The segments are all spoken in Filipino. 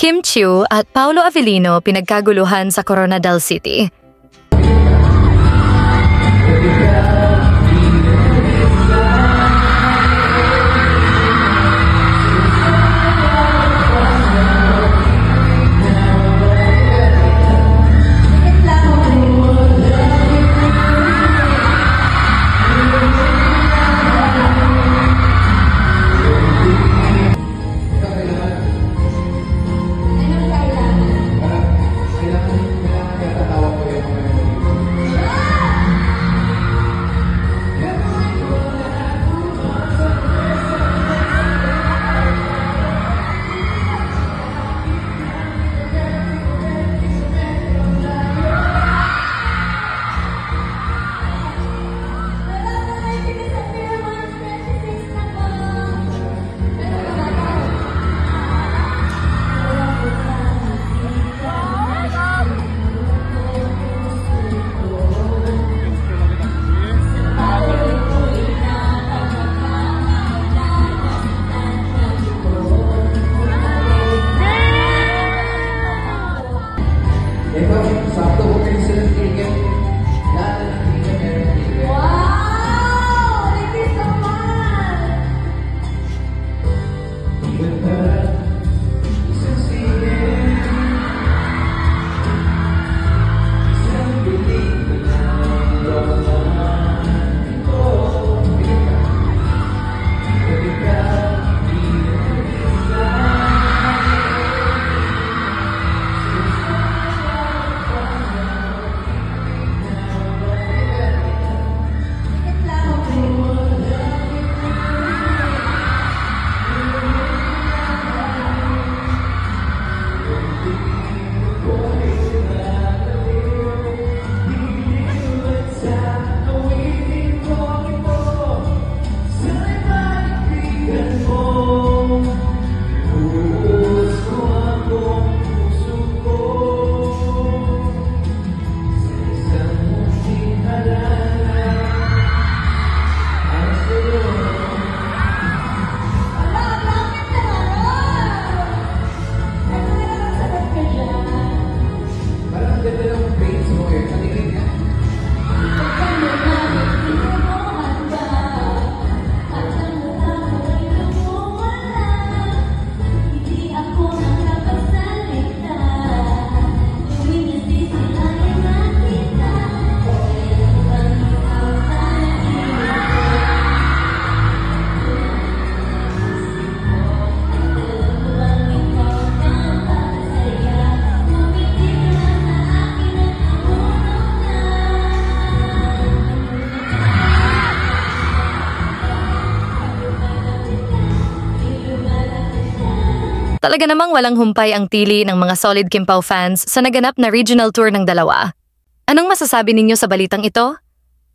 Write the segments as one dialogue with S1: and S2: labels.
S1: Kim Chiu at Paolo Avellino pinagkaguluhan sa Coronadal City.
S2: Talaga namang walang humpay ang tili ng mga solid Kim Pao fans sa naganap na regional tour ng dalawa. Anong masasabi ninyo sa balitang ito?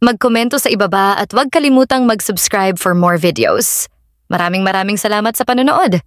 S2: Magkomento sa ibaba at huwag kalimutang mag-subscribe for more videos. Maraming salamat sa panonood.